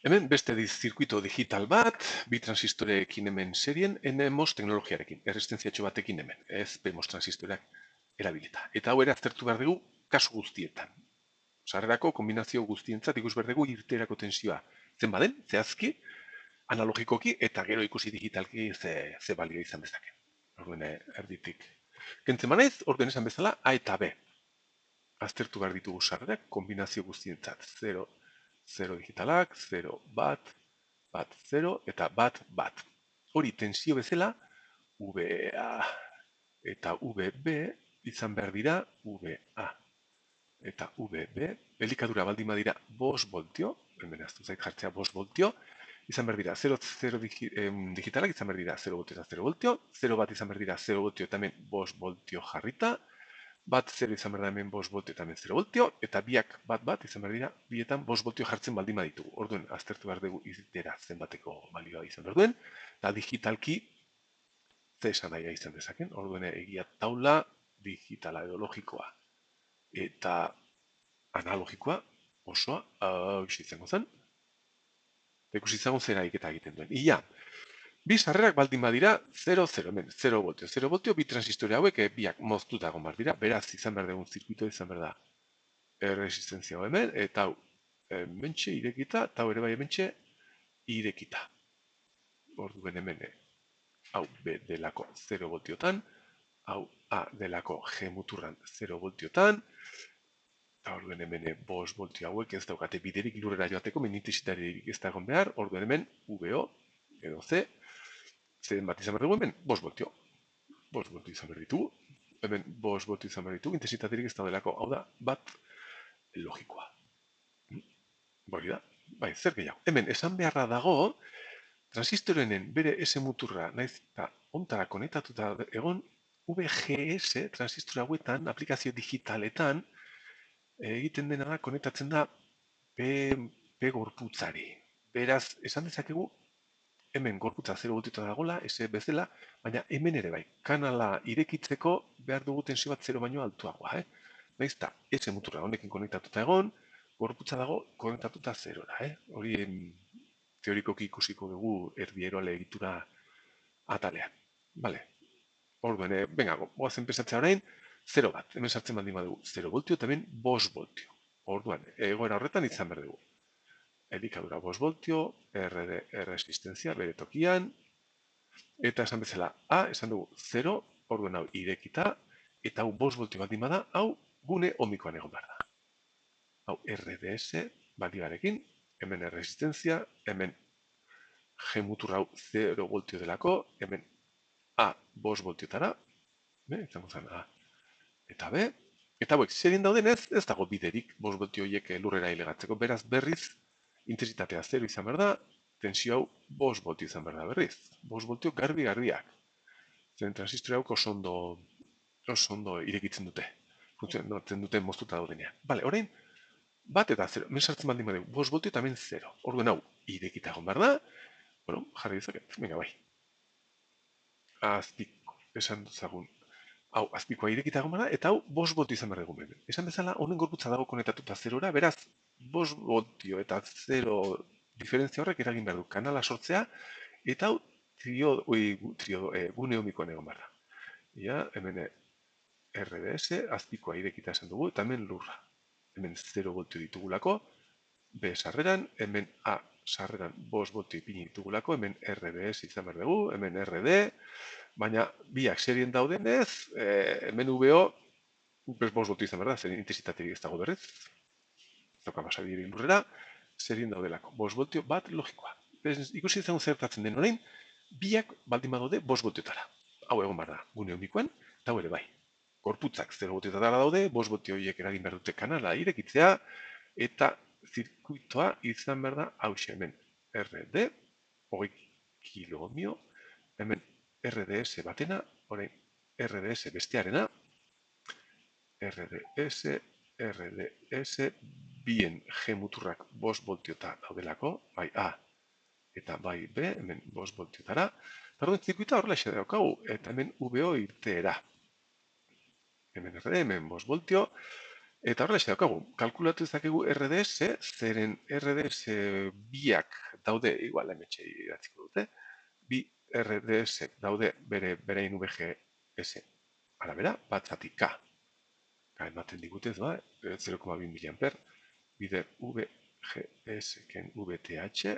Hemen beste zirkuito digital bat, bi transistoreekin hemen serien, NMOS teknologiarekin, erresistenziatxo batekin hemen, ez PMOS transistoreak erabilita. Eta hau ere aztertu behar dugu kasu guztietan. Sarrerako kombinazio guztientzat ikus behar dugu irteerako tensioa. Zen baden, zehazki, analogikoki eta gero ikusi digitalki ze balio izan dezake. Orduen erditik. Kentzen manaiz, orduen esan bezala, A eta B. Aztertu behar ditugu sarrerak kombinazio guztientzat. 0, 0 digitalak, 0, bat, bat, 0 eta bat, bat. Hori tensio bezala, VA eta VB izan behar dira VA eta VB, elikadura baldin badira 5 voltio, hemen aztu zait jartzea 5 voltio, izan behar dira 0, 0 digitalak izan behar dira 0 voltio eta 0 voltio, 0 bat izan behar dira 0 voltio eta hemen 5 voltio jarrita, bat 0 izan behar da hemen 5 voltio eta hemen 0 voltio, eta biak bat izan behar dira, bietan 5 voltio jartzen baldin baditugu. Orduen, aztertu behar dugu irtera zenbateko balioa izan behar duen, eta digitalki ze esan nahi izan dezaken, orduen egia taula digitala edo logikoa eta analogikoa osoa hauxe izango zen. Ikusi izango zera iketa egiten duen. Ia, bi sarrerak baldin badira 0, 0, hemen 0 voltio. 0 voltio bi transistore hauek biak moztuta egon behar dira. Beraz, izan behar dugun zirkuito izan behar da erresistenzia hau hemen, eta hau hementxe irekita, eta hau ere bai hementxe irekita. Orduen hemen hau B delako 0 voltiotan, hau A delako G muturran 0 voltiotan, eta orduen hemen 5 voltio hauek ez daukate biderik lurrera joateko, intensitaterik ez da egon behar, orduen hemen VO edo C, zen bat izan behar dugu hemen 5 voltio. 5 voltio izan behar ditugu, hemen 5 voltio izan behar ditugu, intensitaterik ez daudelako, hau da, bat logikoa. Hori da, bai, zer gehiago. Hemen, esan beharra dago, transistorenen bere S muturra, naiz eta ontara konektatuta egon, VGS transistor hauetan, aplikazio digitaletan, egiten dena da, konektatzen da P gorputzari. Beraz, esan dezakegu, hemen gorputza 0 voltiotan dagoela, S bezala, baina hemen ere bai, kanala irekitzeko behar dugu tensio bat 0 baino altuagoa. Naiz eta S muturra honekin konektatuta egon, gorputza dago konektatuta 0ra. Hori teorikoki ikusiko dugu erdieroale egitura atalean. Vale. Orduen, venga, goazen pesatzea orain, 0 bat. Hemen sartzen baldin badugu 0 voltio eta hemen 5 voltio. Orduan, egoera horretan izan behar dugu. Elikadura 5 voltio, RD erresistentzia bere tokian, eta esan bezala A, esan dugu 0, orduen hau irekita, eta hau 5 voltio baldin bada, hau gune omikoan egon behar da. Hau RDS balioarekin, hemen erresistentzia, hemen G mutur hau 0 voltio delako, hemen A 5 voltiotara, izango zen A eta B, eta hauek zerien dauden ez dago biderik 5 voltio horiek lurrera hilegatzeko, beraz berriz intensitatea 0 izan behar da, tensio hau 5 voltio izan behar da berriz, 5 voltio garbiak. Zen transistore hau oso ondo irekitzen dute, funtzionatzen dute moztuta daudenean. Bale, orain, bat eta 0, hemen sartzen baldin badegu, 5 voltio eta hemen 0. Orduen hau, irekita egon behar da, bueno, jarri dizaket, venga bai. Azpiko, esan duzagun, hau, azpikoa irekita egon behar da, eta hau, 5 voltio izan behar dugu. Esan bezala, honen gorputza dago konektatuta 0ra, beraz, 5 voltio eta 0 diferentzia horrek eragin behar du kanala sortzea, eta hau, gune omikoan egon behar da. Ja, hemen RDS, azpikoa irekita esan dugu, eta hemen lurra. Hemen 0 voltio ditugulako, B sarreran, hemen A sarreran 5 voltio ipini ditugulako, hemen RDS izan behar dugu, hemen RD, baina biak serien daudenez, hemen VO, 5 voltio izan behar da, zer intensitaterik ez dago berriz, zoka basabiri lurrera, serien daudelako, 5 voltio bat logikoa. Ikusi izango zertatzen den orain, biak baldin badaude 5 voltiotara. Hau egon behar da, gune omikoen, eta hau ere bai. Gorputzak 0 voltiotara daude, 5 voltio horiek eragin behar dute kanala irekitzea, eta zirkuitoa izan behar da hauxe hemen RD, 20 kilo ohmio, hemen RDS batena, orain RDS bestearena, RDS, bien G muturrak 5 voltiota daudelako, bai A eta bai B, hemen 5 voltiotara, eta orduan zirkuitoa horrela xe daukagu, eta hemen VO irteera. Hemen RD, hemen 5 voltio, Eta horrela daukagu, kalkulatu ezakegu RDS, zeren RDS biak daude, igual hemetxe idatziko dute, bi RDS daude berein VGS arabera, bat zati K. K ematen digute ez da, 0,2 miliamper, bider VGS ken VTH,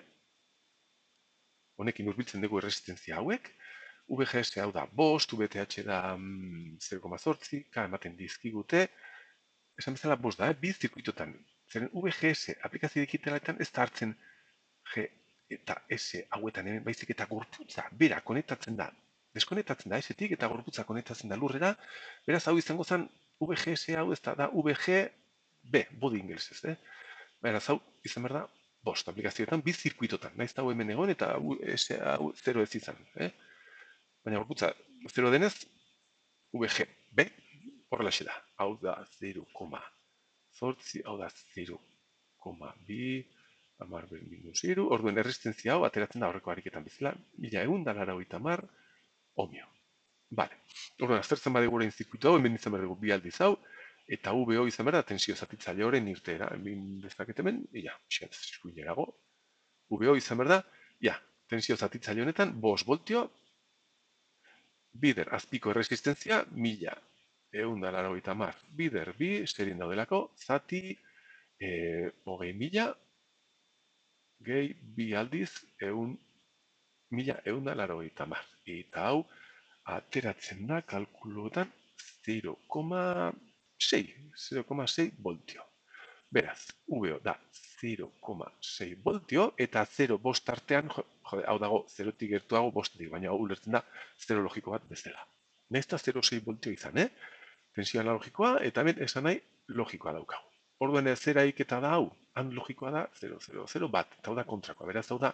honekin urbiltzen dugu erresistentzia hauek, VGS hau da bost, VTH da 0,8, K ematen dizkigute, esan bezala bost da, bi zirkuitotan. Zeren VGS aplikazio digitaletan ez da hartzen G eta S hauetan hemen baizik eta gorputza, bera, konektatzen da. Deskonektatzen da S-tik eta gorputza konektatzen da lurrera, beraz hau izango zen VGS hau ez da VGB, body ingelesez, Beraz hau izan behar da bost aplikazioetan, bi zirkuitotan, naiz hau hemen egon eta S hau 0 ez izan. Baina gorputza 0 denez, VGB horrelaxe da, hau da 0,zortzi, hau da 0,2, amar minus iru, orduen erresistentzia hau ateratzen da horreko ariketan bezala, 1180 ohmio. Bale, orduan aztertzen badegu orain zirkuitu hau, hemen izan behar dugu bi aldiz hau, eta VO izan behar da tensio zatitzaile horren irteera, hemen dezaket hemen, ja, pixkat eskuinerago, VO izan behar da, ja, tensio zatitzaile honetan, 5 voltio, bider azpiko erresistentzia, 1180 bider bi, serien daudelako, zati, 20.000, gehi bi aldiz, 1180. Eta hau, ateratzen da kalkulotan 0,6 voltio. Beraz, VO da 0,6 voltio, eta 0 bost artean, jode, hau dago 0tik gertuago bostetik, baina hau ulertzen da 0 logiko bat bezala. Nahizta 0,6 voltio izan, tensio analogikoa, eta hemen esan nahi logikoa daukagu. Orduan zeraik eta da hau, han logikoa da 0,0,0 bat, eta hau da kontrakoa, beraz hau da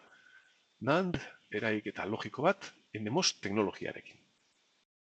NAND eraik eta logiko bat, NMOS teknologiarekin.